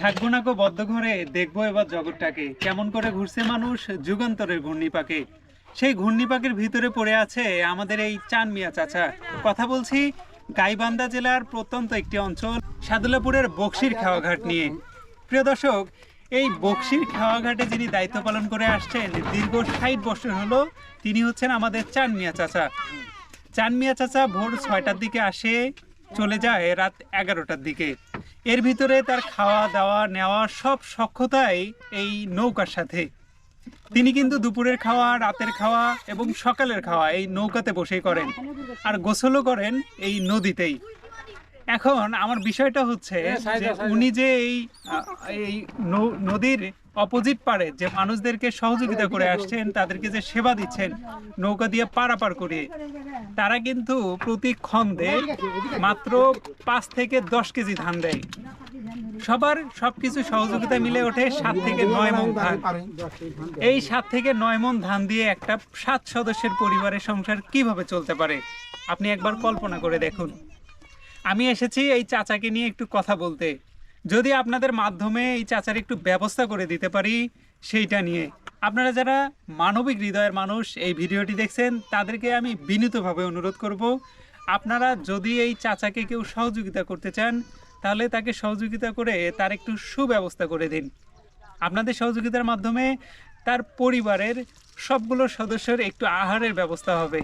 থাকবো না গো বদ্ধ ঘরে, দেখবো এবার জগৎটাকে কেমন করে ঘুরছে মানুষ যুগান্তরের ঘূর্ণিপাকে। সেই ঘূর্ণিপাকের ভিতরে পড়ে আছে আমাদের এই চান মিয়া চাচা। কথা বলছি গাইবান্ধা জেলার প্রত্যন্ত একটি অঞ্চল সাদুল্লাপুরের বকশির খেওয়াঘাট নিয়ে। প্রিয় দর্শক, এই বকশির খেওয়াঘাটে যিনি দায়িত্ব পালন করে আসছেন দীর্ঘ ৬০ বছর হলো, তিনি হচ্ছেন আমাদের চান মিয়া চাচা। চান মিয়া চাচা ভোর ৬টার দিকে আসে, চলে যায় রাত ১১টার দিকে। এর ভিতরে তার খাওয়া দাওয়া নেওয়া সব সক্ষতাই এই নৌকার সাথে। তিনি কিন্তু দুপুরের খাওয়া, রাতের খাওয়া এবং সকালের খাওয়া এই নৌকাতে বসেই করেন, আর গোসলও করেন এই নদীতেই। এখন আমার বিষয়টা হচ্ছে যে উনি যে এই নদীর অপোজিট পারে যে মানুষদেরকে সহযোগিতা করে আসছেন, তাদেরকে যে সেবা দিচ্ছেন নৌকা দিয়ে পারাপার করে, তারা কিন্তু প্রতি খন্দে মাত্র ৫ থেকে ১০ কেজি ধান দেয়। সবার সবকিছু সহযোগিতা মিলে ওঠে ৭ থেকে ৯ মণ ধান। এই ৭ থেকে ৯ মণ ধান দিয়ে একটা ৭ সদস্যের পরিবারের সংসার কিভাবে চলতে পারে আপনি একবার কল্পনা করে দেখুন। আমি এসেছি এই চাচাকে নিয়ে একটু কথা বলতে, যদি আপনাদের মাধ্যমে এই চাচার একটু ব্যবস্থা করে দিতে পারি সেইটা নিয়ে। আপনারা যারা মানবিক হৃদয়ের মানুষ এই ভিডিওটি দেখছেন, তাদেরকে আমি বিনীতভাবে অনুরোধ করব, আপনারা যদি এই চাচাকে কেউ সহযোগিতা করতে চান, তাহলে তাকে সহযোগিতা করে তার একটু সুব্যবস্থা করে দিন। আপনাদের সহযোগিতার মাধ্যমে তার পরিবারের সবগুলো সদস্যের একটু আহারের ব্যবস্থা হবে,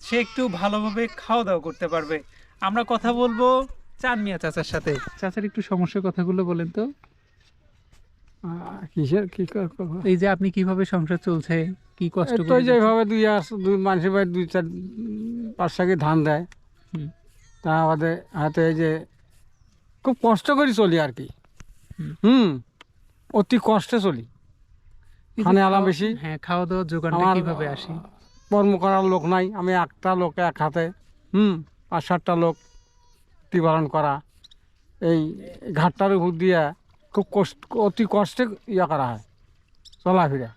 সে একটু ভালোভাবে খাওয়া দাওয়া করতে পারবে। আমরা কথা বলবো চান মিয়া চাচার সাথে। চাচার একটু সমস্যার কথাগুলো বলেন তো। কিসের কি এই যে আপনি কিভাবে সংসার চলছে, কি কষ্ট তো যেভাবে দুই মানুষের বাড়ি ২-৪-৫ সাকে ধান দেয়, তা আমাদের হাতে এই যে খুব কষ্ট করে চলি আর কি। অতি কষ্টে চলি, খানে আলাম বেশি। হ্যাঁ, খাওয়া দাওয়ার জোগানটা কিভাবে আসে? কর্ম করার লোক নাই, আমি একটা লোক এক হাতে ৫-৭টা লোক প্রতিপালন করা। এই ঘাটটার উপর দিয়ে খুব কষ্ট, অতি কষ্টে করা হয় চলাফেরা।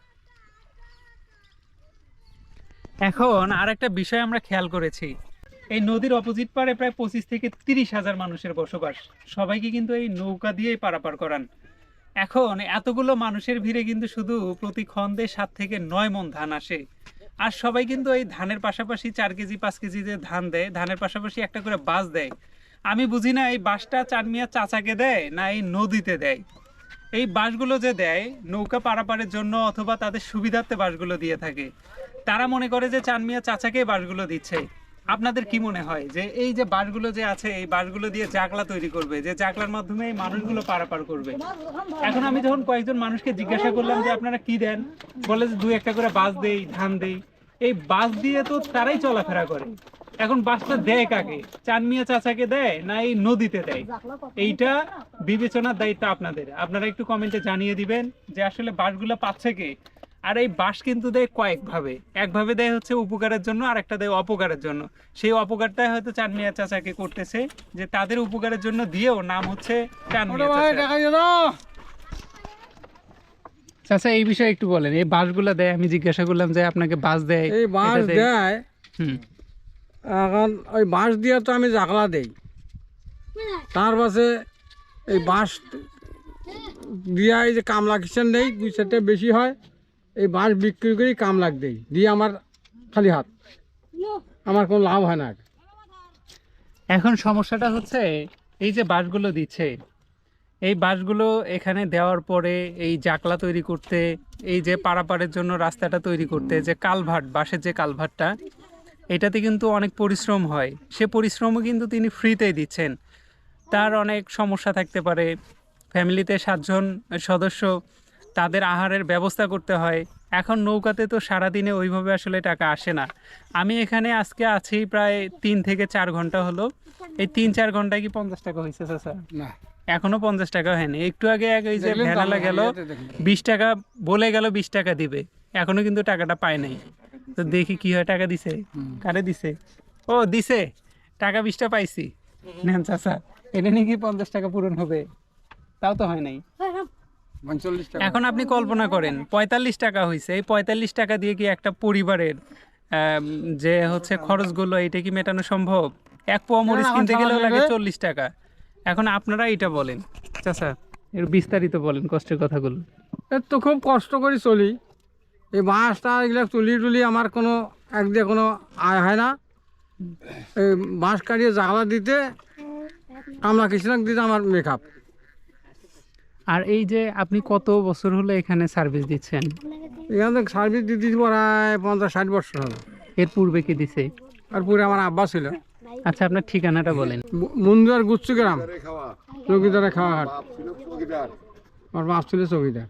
এখন আর একটা বিষয় আমরা খেয়াল করেছি, এই নদীর অপোজিট পারে প্রায় ২৫ থেকে ৩০ হাজার মানুষের বসবাস। সবাইকে কিন্তু এই নৌকা দিয়েই পারাপার করান। এখন এতগুলো মানুষের ভিড়ে কিন্তু শুধু প্রতি খন্দে ৭ থেকে ৯ মণ ধান আসে। আর সবাই কিন্তু এই ধানের পাশাপাশি ৪ কেজি ৫ কেজি যে ধান দেয়, ধানের পাশাপাশি একটা করে বাঁশ দেয়। আমি বুঝি না এই বাঁশটা চান মিয়া চাচাকে দেয় না এই নদীতে দেয়। এই বাঁশগুলো যে দেয় নৌকা পারাপারের জন্য অথবা তাদের সুবিধার্থে বাঁশগুলো দিয়ে থাকে, তারা মনে করে যে চান মিয়া চাচাকে বাঁশগুলো দিচ্ছে। আপনাদের কি মনে হয় যে এই যে বাঁশগুলো যে আছে, এই বাঁশগুলো দিয়ে জাকলা তৈরি করবে, যে জাকলার মাধ্যমে এই মানুষগুলো পারাপার করবে? এখন আমি যখন কয়েকজন মানুষকে জিজ্ঞাসা করলাম যে আপনারা কি দেন, বলে যে ২-১টা করে বাঁশ দেই, ধান দেই। এই বাঁশ দিয়ে তো তারাই চলাফেরা করে। এখন বাঁশটা দেয় কাকে? চান মিয়া চাচাকে দেয় না এই নদীতে দেয়? এইটা বিবেচনার দায়িত্ব আপনাদের। আপনারা একটু কমেন্টে জানিয়ে দিবেন যে আসলে বাঁশগুলো পাচ্ছে কে। আর এই বাঁশ কিন্তু দেয় কয়েকভাবে, একভাবে দেয় হচ্ছে উপকারের জন্য, আর একটা দেয় অপকারের জন্য। সেই অপকারটাই হয়তো চান মিয়া চাচাকে করতেছে, যে তাদের উপকারের জন্য দিয়েও নাম হচ্ছে চান মিয়া চাচা। চাচা এই বিষয়ে একটু বলেন, এই বাঁশগুলো দেয়, আমি জিজ্ঞাসা করলাম যে আপনাকে বাঁশ দেয়? এই বাঁশ দেয়, এখন ওই বাঁশ দিয়ে তো আমি জাকলা দেই, তার পাশে এই বাঁশ দিয়া এই যে কামলা কিচেন নেই, ২-৪টা বেশি হয়, এই বাঁশ বিক্রি করি কামলাক দেই, দিয়ে আমার খালি হাত, আমার কোনো লাভ হয় না। এখন সমস্যাটা হচ্ছে এই যে বাঁশগুলো দিচ্ছে, এই বাঁশগুলো এখানে দেওয়ার পরে এই জাকলা তৈরি করতে, এই যে পারাপারের জন্য রাস্তাটা তৈরি করতে, যে কালভার্ট, বাঁশের যে কালভার্টটা, এটাতে কিন্তু অনেক পরিশ্রম হয়। সে পরিশ্রমও কিন্তু তিনি ফ্রিতেই দিচ্ছেন। তার অনেক সমস্যা থাকতে পারে, ফ্যামিলিতে ৭ জন সদস্য, তাদের আহারের ব্যবস্থা করতে হয়। এখন নৌকাতে তো সারাদিনে ওইভাবে আসলে টাকা আসে না। আমি এখানে আজকে আছি প্রায় ৩ থেকে ৪ ঘন্টা হলো। এই ৩-৪ ঘন্টায় কি ৫০ টাকা হয়েছে চাচা? না, এখনো ৫০ টাকা হয়নি। একটু আগে ওই যে ভ্যানালা গেল ২০ টাকা বলে গেল, ২০ টাকা দিবে, এখনো কিন্তু টাকাটা পায় নাই। তো দেখি কি হয়। টাকা দিছে? কারে দিছে? ও দিছে, টাকা ২০টা পাইছি। নেন চাচা, এটা নিয়ে কি ৫০ টাকা পূরণ হবে? তাও তো হয় নাই। এখন আপনি কল্পনা করেন ৪৫ টাকা হয়েছে, এই ৪৫ টাকা দিয়ে কি একটা পরিবারের যে হচ্ছে খরচগুলো, এটা কি মেটানো সম্ভব? এক পোয়া মরিচ কিনতে গেলেও লাগে ৪০ টাকা। এখন আপনারা এটা বলেন চাচা। এর বিস্তারিত বলেন কষ্টের কথাগুলো। এর তো খুব কষ্ট করে চলি। এই বাঁশটা এগুলো তুলি আমার কোনো একদিকে কোনো আয় হয় না। এই বাঁশ কাটিয়ে জাগলা দিতে কামলা কৃষ্ণক দিতে আমার মেকআপ। আর এই যে আপনি কত বছর হলো এখানে সার্ভিস দিচ্ছেন? এখান থেকে সার্ভিস দিতে প্রায় 50-60 বছর হলো। এর পূর্বে কি দিছে? আর পুরে আমার আব্বা ছিল। আচ্ছা, আপনার ঠিকানাটা বলেন। মুন্দুয়ার গুচ্ছু গ্রাম, চৌকিদারে খাওয়া হাট। আমার বাপ ছিল চৌকিদার।